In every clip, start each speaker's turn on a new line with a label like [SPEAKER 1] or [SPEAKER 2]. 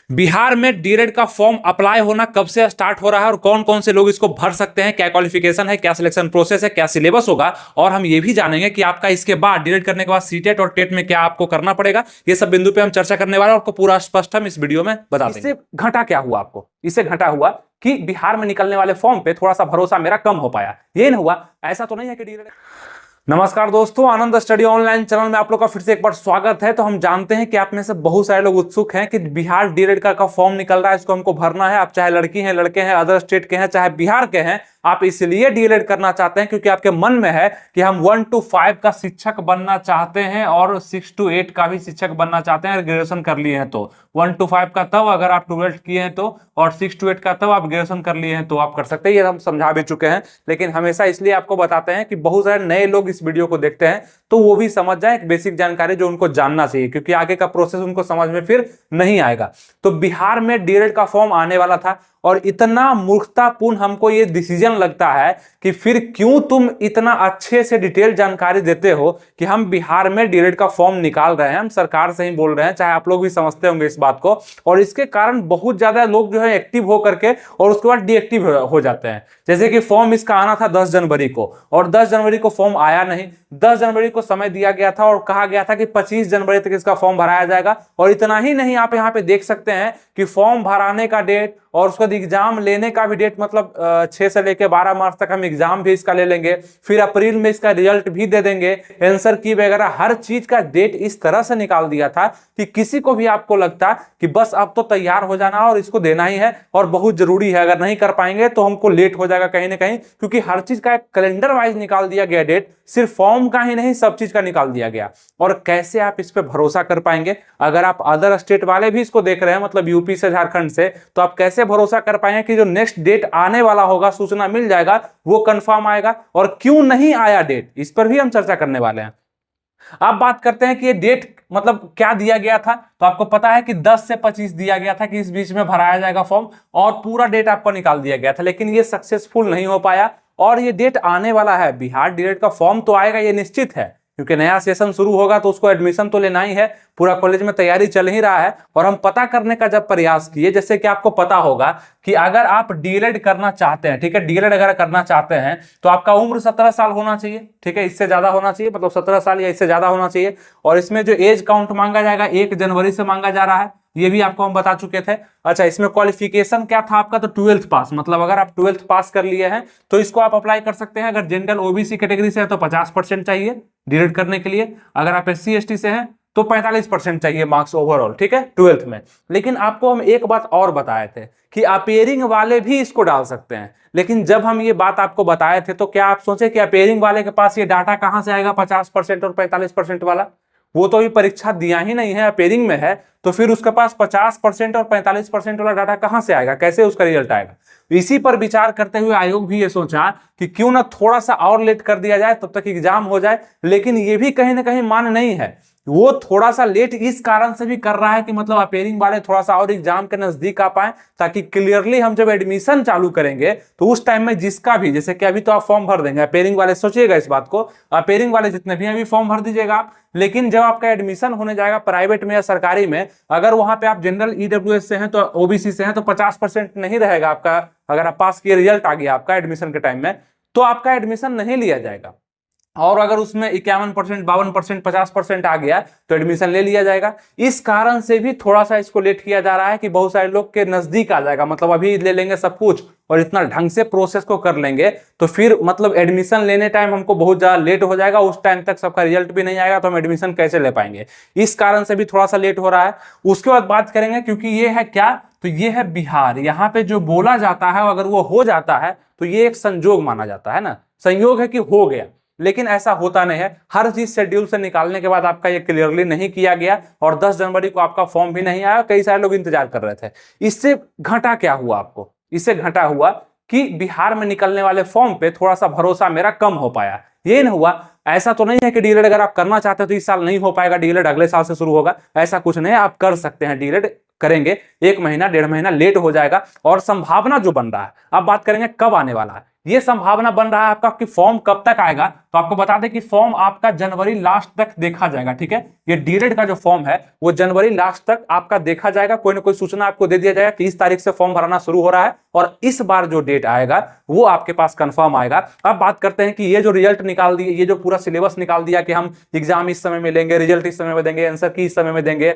[SPEAKER 1] बिहार में डीएलएड का form apply होना कब से स्टार्ट हो रहा है और कौन कौन से लोग इसको भर सकते हैं, क्या क्वालिफिकेशन है, क्या सिलेक्शन प्रोसेस है, क्या सिलेबस होगा, और हम ये भी जानेंगे कि आपका इसके बाद डीएलएड करने के बाद सीटेट और टेट में क्या आपको करना पड़ेगा। ये सब बिंदु पे हम चर्चा करने वाले हैं और आपको पूरा स्पष्ट हम इस वीडियो में बता देंगे। इससे घटा क्या हुआ आपको? इससे घटा हुआ कि बिहार में निकलने वाले फॉर्म पे थोड़ा सा भरोसा मेरा कम हो पाया। ये नहीं हुआ, ऐसा तो नहीं है कि डीएलएड। नमस्कार दोस्तों, आनंद स्टडी ऑनलाइन चैनल में आप लोग का फिर से एक बार स्वागत है। तो हम जानते हैं कि आप में से बहुत सारे लोग उत्सुक हैं कि बिहार डीएलएड का फॉर्म निकल रहा है, इसको हमको भरना है। आप चाहे लड़की हैं, लड़के हैं, अदर स्टेट के हैं, चाहे बिहार के हैं, आप इसलिए डीएलएड करना चाहते हैं क्योंकि आपके मन में है कि हम 1 to 5 का शिक्षक बनना चाहते हैं और 6 to 8 का भी शिक्षक बनना चाहते हैं। ग्रेजुएशन कर लिए हैं तो 1 to 5 का तब अगर आप 12th किए हैं तो, और 6 to 8 का तब आप ग्रेजुएशन कर लिए हैं तो आप कर सकते हैं। ये हम समझा भी चुके हैं, लेकिन हमेशा इसलिए आपको बताते हैं कि बहुत सारे नए लोग इस वीडियो को देखते हैं तो वो भी समझ जाए एक बेसिक जानकारी जो उनको जानना चाहिए, क्योंकि आगे का प्रोसेस उनको समझ में फिर नहीं आएगा। तो बिहार में डीएलएड का फॉर्म आने वाला था और इतना मूर्खतापूर्ण हमको ये डिसीजन लगता है कि फिर क्यों तुम इतना अच्छे से डिटेल जानकारी देते हो कि हम बिहार में डीएलएड का फॉर्म निकाल रहे हैं, हम सरकार से ही बोल रहे हैं, चाहे आप लोग भी समझते होंगे इस बात को। और इसके कारण बहुत ज्यादा लोग जो है एक्टिव हो करके और उसके बाद डीएक्टिव हो जाते हैं। जैसे कि फॉर्म इसका आना था 10 जनवरी को और 10 जनवरी को फॉर्म आया नहीं। 10 जनवरी को समय दिया गया था और कहा गया था कि 25 जनवरी तक इसका फॉर्म भराया जाएगा। और इतना ही नहीं, आप यहाँ पे देख सकते हैं कि फॉर्म भराने का डेट और उसके बाद एग्जाम लेने का भी डेट, मतलब 6 से लेकर 12 मार्च तक हम एग्जाम भी इसका ले लेंगे, फिर अप्रैल में इसका रिजल्ट भी दे देंगे, आंसर की वगैरह हर चीज का डेट इस तरह से निकाल दिया था कि किसी को भी आपको लगता कि बस अब तो तैयार हो जाना और इसको देना ही है और बहुत जरूरी है, अगर नहीं कर पाएंगे तो हमको लेट हो जाएगा कहीं ना कहीं, क्योंकि हर चीज का एक कैलेंडर वाइज निकाल दिया गया डेट, सिर्फ फॉर्म का ही नहीं सब चीज का निकाल दिया गया। और कैसे आप इस पे भरोसा कर पाएंगे? अगर आप अदर स्टेट वाले भी इसको देख रहे हैं, मतलब यूपी से, झारखंड से, तो आप कैसे भरोसा कर पाएंगे कि जो नेक्स्ट डेट आने वाला होगा, सूचना मिल जाएगा, वो कंफर्म आएगा? और क्यों नहीं आया डेट, इस पर भी हम चर्चा करने वाले हैं। अब बात करते हैं कि ये डेट मतलब क्या दिया गया था। तो आपको पता है कि 10 से 25 दिया गया था कि इस बीच में भराया जाएगा फॉर्म, और पूरा डेट आपको निकाल दिया गया था, लेकिन ये सक्सेसफुल नहीं हो पाया। और ये डेट आने वाला है, बिहार डीएलएड का फॉर्म तो आएगा, ये निश्चित है, क्योंकि नया सेशन शुरू होगा तो उसको एडमिशन तो लेना ही है, पूरा कॉलेज में तैयारी चल ही रहा है। और हम पता करने का जब प्रयास किए, जैसे कि आपको पता होगा कि अगर आप डीएलएड करना चाहते हैं, ठीक है, डीएलएड अगर करना चाहते हैं तो आपका उम्र 17 साल होना चाहिए, ठीक है, इससे ज्यादा होना चाहिए, मतलब 17 साल या इससे ज्यादा होना चाहिए। और इसमें जो एज काउंट मांगा जाएगा 1 जनवरी से मांगा जा रहा है, ये भी आपको हम बता चुके थे। अच्छा, इसमें क्वालिफिकेशन क्या था आपका? तो 12th पास, मतलब अगर आप 12th पास कर लिए हैं तो इसको आप अप्लाई कर सकते हैं। अगर जनरल ओबीसी कैटेगरी से है तो 50% चाहिए डीएलएड करने के लिए। अगर आप एससी एसटी से हैं तो 45% चाहिए मार्क्स ओवरऑल, ठीक है, 12th में। लेकिन आपको हम एक बात और बताए थे कि अपेयरिंग वाले भी इसको डाल सकते हैं। लेकिन जब हम ये बात आपको बताए थे तो क्या आप सोचे कि अपेयरिंग वाले के पास ये डाटा कहां से आएगा, 50% और 45% वाला? वो तो अभी परीक्षा दिया ही नहीं है, अपेयरिंग में है, तो फिर उसके पास 50% और 45% वाला डाटा कहां से आएगा, कैसे उसका रिजल्ट आएगा? इसी पर विचार करते हुए आयोग भी ये सोचा कि क्यों ना थोड़ा सा और लेट कर दिया जाए, तब तक एग्जाम हो जाए। लेकिन ये भी कहीं ना कहीं मान नहीं है, वो थोड़ा सा लेट इस कारण से भी कर रहा है कि मतलब अपेयरिंग वाले थोड़ा सा और एग्जाम के नजदीक आ पाए, ताकि क्लियरली हम जब एडमिशन चालू करेंगे तो उस टाइम में जिसका भी, जैसे कि अभी तो आप फॉर्म भर देंगे अपेयरिंग वाले, सोचिएगा इस बात को, अपेयरिंग वाले जितने भी अभी फॉर्म भर दीजिएगा आप, लेकिन जब आपका एडमिशन होने जाएगा प्राइवेट में या सरकारी में, अगर वहां पे आप जनरल ईडब्ल्यूएस से हैं तो ओबीसी से हैं तो 50% नहीं रहेगा आपका। अगर आप पास किए, रिजल्ट आ गया आपका एडमिशन के टाइम में, तो आपका एडमिशन नहीं लिया जाएगा। और अगर उसमें 51%, 52%, 50% आ गया तो एडमिशन ले लिया जाएगा। इस कारण से भी थोड़ा सा इसको लेट किया जा रहा है कि बहुत सारे लोग के नजदीक आ जाएगा, मतलब अभी ले लेंगे सब कुछ और इतना ढंग से प्रोसेस को कर लेंगे तो फिर मतलब एडमिशन लेने टाइम हमको बहुत ज्यादा लेट हो जाएगा, उस टाइम तक सबका रिजल्ट भी नहीं आएगा तो हम एडमिशन कैसे ले पाएंगे? इस कारण से भी थोड़ा सा लेट हो रहा है। उसके बाद बात करेंगे, क्योंकि ये है क्या, तो ये है बिहार। यहाँ पे जो बोला जाता है अगर वो हो जाता है तो ये एक संजोग माना जाता है ना, संयोग है कि हो गया, लेकिन ऐसा होता नहीं है। हर चीज शेड्यूल से निकालने के बाद आपका ये क्लियरली नहीं किया गया और 10 जनवरी को आपका फॉर्म भी नहीं आया, कई सारे लोग इंतजार कर रहे थे। इससे घटा क्या हुआ आपको? इससे घटा हुआ कि बिहार में निकलने वाले फॉर्म पे थोड़ा सा भरोसा मेरा कम हो पाया। ये नहीं हुआ, ऐसा तो नहीं है कि डीएलएड अगर आप करना चाहते हो तो इस साल नहीं हो पाएगा, डीएलएड अगले साल से शुरू होगा, ऐसा कुछ नहीं है, आप कर सकते हैं, डीएलएड करेंगे। 1 महीना 1.5 महीना लेट हो जाएगा और संभावना जो बन रहा है, अब बात करेंगे कब आने वाला है। ये संभावना बन रहा है आपका कि फॉर्म कब तक आएगा। तो आपको बता दें कि फॉर्म आपका जनवरी लास्ट तक देखा जाएगा, ठीक है। ये डीएलएड का जो फॉर्म है वो जनवरी लास्ट तक आपका देखा जाएगा। कोई ना कोई सूचना आपको दे दिया जाएगा कि इस तारीख से फॉर्म भरना शुरू हो रहा है, और इस बार जो डेट आएगा वो आपके पास कंफर्म आएगा। अब बात करते हैं कि ये जो रिजल्ट निकाल दिए, ये जो पूरा सिलेबस निकाल दिया कि हम एग्जाम इस समय में लेंगे, रिजल्ट इस समय में देंगे, आंसर की इस समय में देंगे,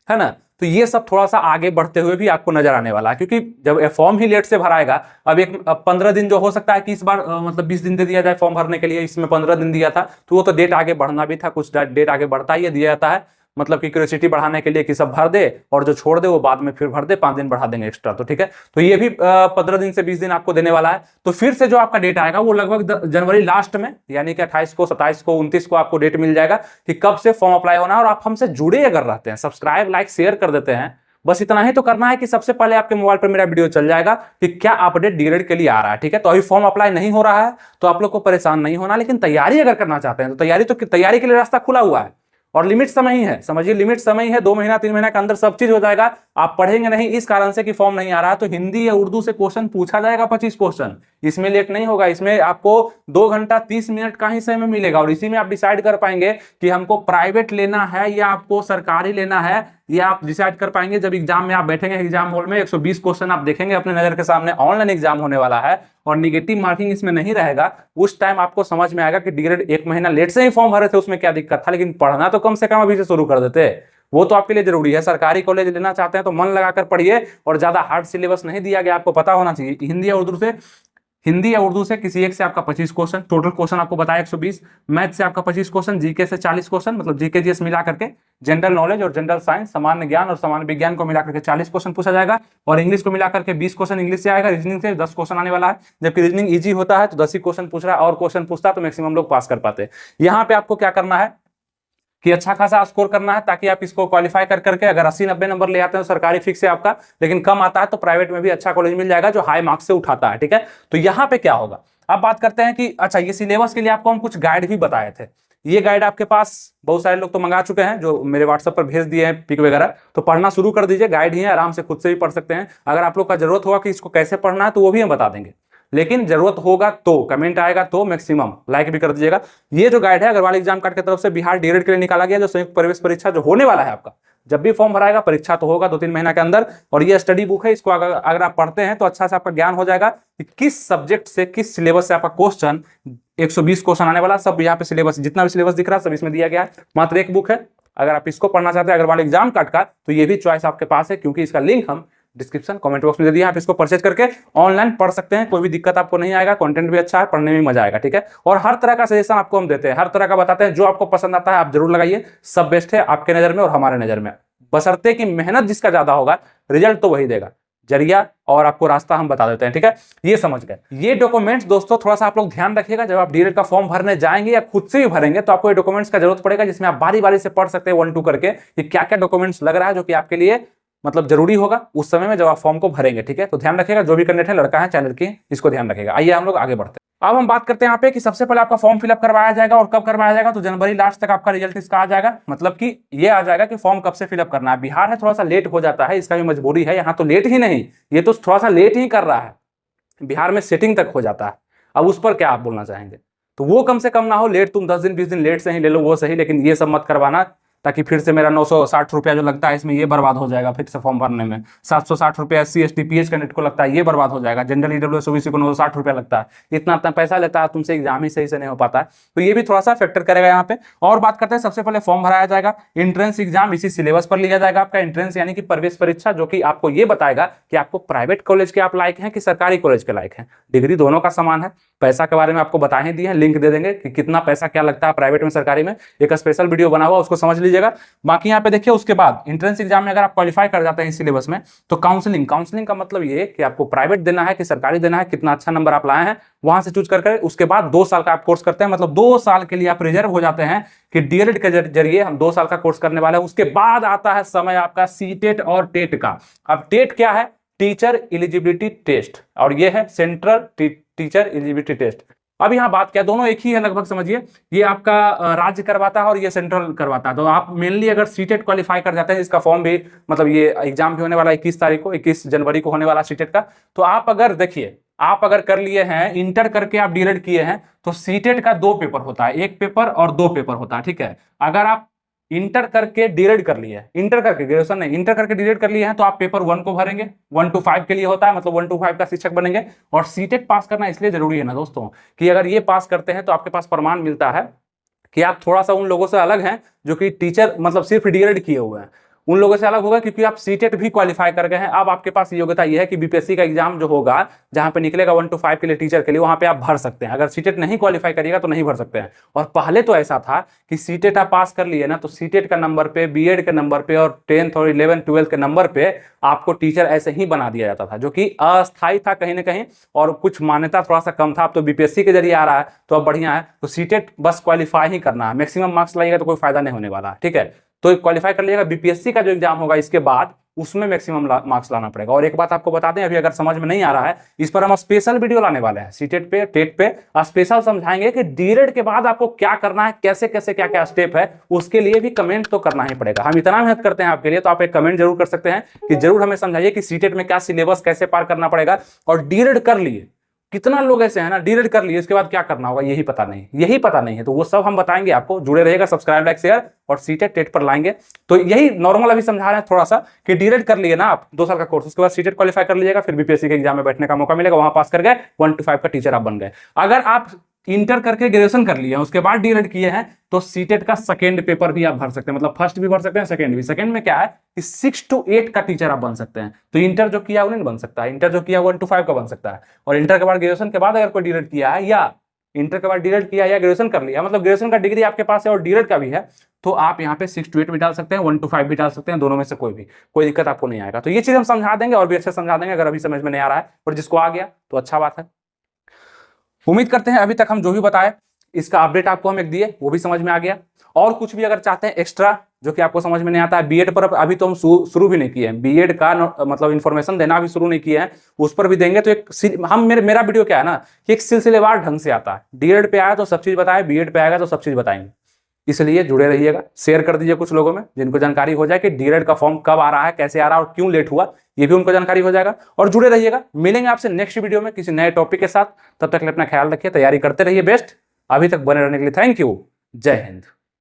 [SPEAKER 1] है ना। तो ये सब थोड़ा सा आगे बढ़ते हुए भी आपको नजर आने वाला है, क्योंकि जब फॉर्म ही लेट से भराएगा, अब 15 दिन जो हो सकता है कि इस बार मतलब 20 दिन दे दिया जाए फॉर्म भरने के लिए, इसमें 15 दिन दिया था, तो वो तो डेट आगे बढ़ना भी था, कुछ डेट आगे बढ़ता ही दिया जाता है, मतलब कि क्यूरियोसिटी बढ़ाने के लिए कि सब भर दे और जो छोड़ दे वो बाद में फिर भर दे, 5 दिन बढ़ा देंगे एक्स्ट्रा। तो ठीक है, तो ये भी 15 दिन से 20 दिन आपको देने वाला है। तो फिर से जो आपका डेट आएगा वो लगभग जनवरी लास्ट में, यानी कि 28 को, 27 को, 29 को आपको डेट मिल जाएगा कि कब से फॉर्म अप्लाई होना है। और आप हमसे जुड़े अगर रहते हैं, सब्सक्राइब, लाइक, शेयर कर देते हैं, बस इतना ही तो करना है कि सबसे पहले आपके मोबाइल पर मेरा वीडियो चल जाएगा कि क्या अपडेट डीएलएड के लिए आ रहा है। ठीक है, तो अभी फॉर्म अप्लाई नहीं हो रहा है तो आप लोग को परेशान नहीं होना, लेकिन तैयारी अगर करना चाहते हैं तो तैयारी के लिए रास्ता खुला हुआ है, और लिमिट समय ही है, समझिए लिमिट समय ही है, 2 महीना 3 महीना के अंदर सब चीज हो जाएगा। आप पढ़ेंगे नहीं इस कारण से कि फॉर्म नहीं आ रहा है, तो हिंदी या उर्दू से क्वेश्चन पूछा जाएगा, 25 क्वेश्चन, इसमें लेट नहीं होगा। इसमें आपको 2 घंटा 30 मिनट का ही समय मिलेगा, और इसी में आप डिसाइड कर पाएंगे कि हमको प्राइवेट लेना है या आपको सरकारी लेना है, ये आप डिसाइड कर पाएंगे जब एग्जाम में आप बैठेंगे एग्जाम हॉल में। 120 क्वेश्चन आप देखेंगे अपने नजर के सामने, ऑनलाइन एग्जाम होने वाला है और निगेटिव मार्किंग इसमें नहीं रहेगा। उस टाइम आपको समझ में आएगा कि डीएलएड 1 महीना लेट से ही फॉर्म भरे थे, उसमें क्या दिक्कत था, लेकिन पढ़ना तो कम से कम अभी से शुरू कर देते। वो तो आपके लिए जरूरी है। सरकारी कॉलेज लेना चाहते हैं तो मन लगाकर पढ़िए, और ज्यादा हार्ड सिलेबस नहीं दिया गया, आपको पता होना चाहिए। हिंदी या उर्दू से किसी एक से आपका 25 क्वेश्चन, टोटल क्वेश्चन आपको बताया 120, मैथ से आपका 25 क्वेश्चन, जीके से 40 क्वेश्चन, मतलब जीके जीएस मिला करके, जनरल नॉलेज और जनरल साइंस, सामान्य ज्ञान और सामान्य विज्ञान को मिलाकर के 40 क्वेश्चन पूछा जाएगा, और इंग्लिश को मिलाकर के 20 क्वेश्चन इंग्लिश से आएगा। रीजनिंग से 10 क्वेश्चन आने वाला है, जबकि रीजनिंग इजी होता है तो 10 ही क्वेश्चन पूछ रहा है, और क्वेश्चन पूछता तो मैक्सिमम लोग पास कर पाते। यहाँ पे आपको क्या करना है कि अच्छा खासा स्कोर करना है, ताकि आप इसको क्वालिफाई कर करके अगर 80-90 नंबर ले आते हैं तो सरकारी फिक्स है आपका, लेकिन कम आता है तो प्राइवेट में भी अच्छा कॉलेज मिल जाएगा जो हाई मार्क्स से उठाता है। ठीक है, तो यहाँ पे क्या होगा, अब बात करते हैं कि अच्छा ये सिलेबस के लिए आपको हम कुछ गाइड भी बताए थे। ये गाइड आपके पास बहुत सारे लोग तो मंगा चुके हैं, जो मेरे व्हाट्सएप पर भेज दिए हैं पिक वगैरह, तो पढ़ना शुरू कर दीजिए। गाइड ही है, आराम से खुद से भी पढ़ सकते हैं। अगर आप लोग का जरूरत होगा कि इसको कैसे पढ़ना है तो वो भी हम बता देंगे, लेकिन जरूरत होगा तो कमेंट आएगा तो मैक्सिमम लाइक भी कर दीजिएगा। ये जो गाइड है अग्रवाल एग्जाम कार्ड की तरफ से बिहार डीएलएड के लिए निकाला गया, जो संयुक्त प्रवेश परीक्षा जो होने वाला है आपका, जब भी फॉर्म भराएगा परीक्षा तो होगा 2-3 महीना के अंदर। और ये स्टडी बुक है, इसको अगर आप पढ़ते हैं तो अच्छा से आपका ज्ञान हो जाएगा कि किस सब्जेक्ट से, किस सिलेबस से आपका क्वेश्चन, 120 क्वेश्चन आने वाला, सब यहाँ पे सिलेबस, जितना भी सिलेबस दिख रहा है सब इसमें दिया गया है। मात्र एक बुक है, अगर आप इसको पढ़ना चाहते हैं अग्रवाल एग्जाम कार्ड का, तो ये भी चॉइस आपके पास है, क्योंकि इसका लिंक हम डिस्क्रिप्शन कमेंट बॉक्स में दे दिया। आप इसको परचेज करके ऑनलाइन पढ़ सकते हैं, कोई भी दिक्कत आपको नहीं आएगा, कंटेंट भी अच्छा है, पढ़ने में मजा आएगा। ठीक है, और हर तरह का सजेशन आपको हम देते हैं, हर तरह का बताते हैं, जो आपको पसंद आता है आप जरूर लगाइए, सब बेस्ट है आपके नजर में और हमारे नजर में, बशर्ते कि मेहनत जिसका ज्यादा होगा रिजल्ट तो वही देगा। जरिया और आपको रास्ता हम बता देते हैं। ठीक है, ये समझ गए। ये डॉक्यूमेंट्स दोस्तों थोड़ा सा आप लोग ध्यान रखिएगा, जब आप डीएलएड का फॉर्म भरने जाएंगे या खुद से भी भरेंगे तो आपको ये डॉक्यूमेंट्स का जरूरत पड़ेगा, जिसमें आप बारी बारी से पढ़ सकते हैं 1-2 करके कि क्या क्या डॉक्यूमेंट्स लग रहा है जो कि आपके लिए मतलब जरूरी होगा उस समय में जब आप फॉर्म को भरेंगे। ठीक है, तो ध्यान रखिएगा, जो भी कैंडिडेट है, लड़का है चाहे लड़की है, इसको ध्यान रखिएगा। आइए हम लोग आगे बढ़ते हैं। अब हम बात करते हैं यहाँ पे कि सबसे पहले आपका फॉर्म फिलअप करवाया जाएगा, और कब करवाया जाएगा, तो जनवरी लास्ट तक आपका रिजल्ट इसका आ जाएगा। मतलब कि ये आ जाएगा कि फॉर्म कब से फिलअप करना है। बिहार है थोड़ा सा लेट हो जाता है, इसका भी मजबूरी है, यहाँ तो लेट ही नहीं, ये तो थोड़ा सा लेट ही कर रहा है, बिहार में सेटिंग तक हो जाता है। अब उस पर क्या आप बोलना चाहेंगे, तो वो कम से कम ना हो, लेट तुम 10 दिन 20 दिन लेट से ही ले लो वो सही, लेकिन ये सब मत करवाना, ताकि फिर से मेरा 960 रुपया जो लगता है इसमें ये बर्बाद हो जाएगा फिर से फॉर्म भरने में। 760 रुपया SC ST PH कैंडिडेट को लगता है, ये बर्बाद हो जाएगा। जनरल EWS OBC को 960 रुपया लगता है, इतना पैसा लेता है, तुमसे एग्जाम ही सही से नहीं हो पाता है, तो ये भी थोड़ा सा फैक्टर करेगा यहाँ पे। और बात करते हैं, सबसे पहले फॉर्म भराया जाएगा, एंट्रेंस एग्जाम इसी सिलेबस पर लिया जाएगा आपका, एंट्रेंस यानी कि प्रवेश परीक्षा, जो कि आपको ये बताएगा कि आपको प्राइवेट कॉलेज के आप लायक हैं कि सरकारी कॉलेज के लायक हैं। डिग्री दोनों का समान है। पैसा के बारे में आपको बता ही दिए हैं, लिंक दे देंगे कि कितना पैसा क्या लगता है प्राइवेट में सरकारी में, एक स्पेशल वीडियो बना हुआ, उसको समझ लीजिएगा। बाकी यहाँ पे देखिए, उसके बाद एंट्रेंस एग्जाम में अगर आप क्वालिफाई कर जाते हैं इस सिलेबस में, तो काउंसलिंग का मतलब ये कि आपको प्राइवेट देना है कि सरकारी देना है, कितना अच्छा नंबर आप लाए हैं वहां से चूज करके उसके बाद 2 साल का आप कोर्स करते हैं। मतलब 2 साल के लिए आप रिजर्व हो जाते हैं कि डीएलएड के जरिए हम 2 साल का कोर्स करने वाले हैं। उसके बाद आता है समय आपका सीटेट और टेट का। अब टेट क्या है, टीचर एलिजिबिलिटी टेस्ट, और ये है सेंट्रल टीचर एलिजिबिलिटी टेस्ट। अब यहाँ बात क्या, दोनों एक ही है लगभग, समझिए। ये आपका राज्य करवाता है और ये सेंट्रल करवाता है। तो आप मेनली अगर सीटेट क्वालिफाई कर जाते हैं, इसका फॉर्म भी मतलब ये एग्जाम भी होने वाला 21 तारीख को, 21 जनवरी को होने वाला सीटेट का। तो आप अगर देखिए आप अगर कर लिए हैं, इंटर करके आप डीएलएड किए हैं, तो सीटेट का 2 पेपर होता है, 1 पेपर और 2 पेपर होता है, ठीक है। अगर आप इंटर करके डीएलएड कर लिए, इंटर करके, ग्रेजुएशन नहीं, इंटर करके डीएलएड कर लिए हैं, तो आप पेपर 1 को भरेंगे, 1 to 5 के लिए होता है, मतलब 1 to 5 का शिक्षक बनेंगे। और सीटेट पास करना इसलिए जरूरी है ना दोस्तों, कि अगर ये पास करते हैं तो आपके पास प्रमाण मिलता है कि आप थोड़ा सा उन लोगों से अलग हैं जो कि टीचर मतलब सिर्फ डीएलएड किए हुए हैं, उन लोगों से अलग होगा, क्योंकि आप सीटेट भी क्वालिफाई कर गए हैं। अब आपके पास योग्यता यह है कि बीपीएससी का एग्जाम जो होगा, जहां पे निकलेगा 1 to 5 के लिए टीचर के लिए, वहां पे आप भर सकते हैं। अगर सीटेट नहीं क्वालिफाई करिएगा तो नहीं भर सकते हैं। और पहले तो ऐसा था कि सीटेट आप पास कर लिए ना, तो सीटेट का नंबर पे, बीएड के नंबर पे और 10th और 11th 12th के नंबर पे आपको टीचर ऐसे ही बना दिया जाता था, जो कि अस्थायी था कहीं ना कहीं, और कुछ मान्यता थोड़ा सा कम था। अब तो बीपीएससी के जरिए आ रहा है, तो अब बढ़िया है। तो सीटेट बस क्वालिफाई ही करना है, मैक्सिमम मार्क्स लाइएगा तो कोई फायदा नहीं होने वाला है, ठीक है। तो क्वालिफाई कर लीजिएगा। बीपीएससी का जो एग्जाम होगा इसके बाद, उसमें मैक्सिमम मार्क्स लाना पड़ेगा। और एक बात आपको बता दें, अभी अगर समझ में नहीं आ रहा है, इस पर हम स्पेशल वीडियो लाने वाले हैं, सीटेट पे, टेट पे स्पेशल समझाएंगे कि डीएलएड के बाद आपको क्या करना है, कैसे कैसे क्या क्या स्टेप है। उसके लिए भी कमेंट तो करना ही पड़ेगा। हम इतना मेहनत करते हैं आपके लिए, तो आप एक कमेंट जरूर कर सकते हैं कि जरूर हमें समझाइए कि सीटेट में क्या सिलेबस, कैसे पार करना पड़ेगा। और डीएलएड कर लिए, कितना लोग ऐसे हैं ना, डीएलएड कर लिए, इसके बाद क्या करना होगा यही पता नहीं है। तो वो सब हम बताएंगे आपको, जुड़े रहिएगा, सब्सक्राइब, लाइक, शेयर, और सीटेट टेट पर लाएंगे। तो यही नॉर्मल अभी समझा रहे हैं थोड़ा सा, कि डीएलएड कर लिए ना आप 2 साल का कोर्स, उसके बाद सीटेट क्वालिफाई कर लीजिएगा, फिर बीपीएससी के एग्जाम में बैठने का मौका मिलेगा, वहां पास कर गए, 1 to 5 का टीचर आप बन गए। अगर आप इंटर करके ग्रेजुएशन कर लिए हैं, उसके बाद डीएलएड किए हैं, तो सीटेट का सेकंड पेपर भी आप भर सकते हैं, मतलब फर्स्ट भी भर सकते हैं, सेकंड भी। सेकंड में क्या है कि 6 to 8 का टीचर आप बन सकते हैं। तो इंटर जो किया वो नहीं बन सकता है, इंटर जो किया 1 to 5 का बन सकता है। और इंटर के बाद, ग्रेजुएशन के बाद अगर कोई डीएलएड किया है, या इंटर के बाद डीएलएड किया या ग्रेजुएशन कर लिया, मतलब ग्रेजुएशन का डिग्री आपके पास है और डीएलएड का भी है, तो आप यहाँ पे 6 to 8 भी डाल सकते हैं, 1 to 5 भी डाल सकते हैं, दोनों में से कोई दिक्कत आपको नहीं आएगा। तो ये चीज हम समझा देंगे, और भी अच्छे समझा देंगे, अगर अभी समझ में नहीं आ रहा है, और जिसको आ गया तो अच्छा बात है। उम्मीद करते हैं अभी तक हम जो भी बताए, इसका अपडेट आपको हम एक दिए, वो भी समझ में आ गया। और कुछ भी अगर चाहते हैं एक्स्ट्रा जो कि आपको समझ में नहीं आता है, बीएड पर अभी तो हम शुरू भी नहीं किए हैं, बीएड का मतलब इन्फॉर्मेशन देना भी शुरू नहीं किए हैं, उस पर भी देंगे। तो एक मेरा वीडियो क्या है ना, कि एक सिलसिलेवार ढंग से आता है। डीएड पे आया तो सब चीज बताए, बीएड पे आएगा तो सब चीज बताएंगे। इसलिए जुड़े रहिएगा, शेयर कर दीजिए कुछ लोगों में, जिनको जानकारी हो जाए कि डीएड का फॉर्म कब आ रहा है, कैसे आ रहा है और क्यों लेट हुआ, ये भी उनको जानकारी हो जाएगा। और जुड़े रहिएगा, मिलेंगे आपसे नेक्स्ट वीडियो में किसी नए टॉपिक के साथ। तब तक अपना ख्याल रखिए, तैयारी करते रहिए बेस्ट। अभी तक बने रहने के लिए थैंक यू। जय हिंद।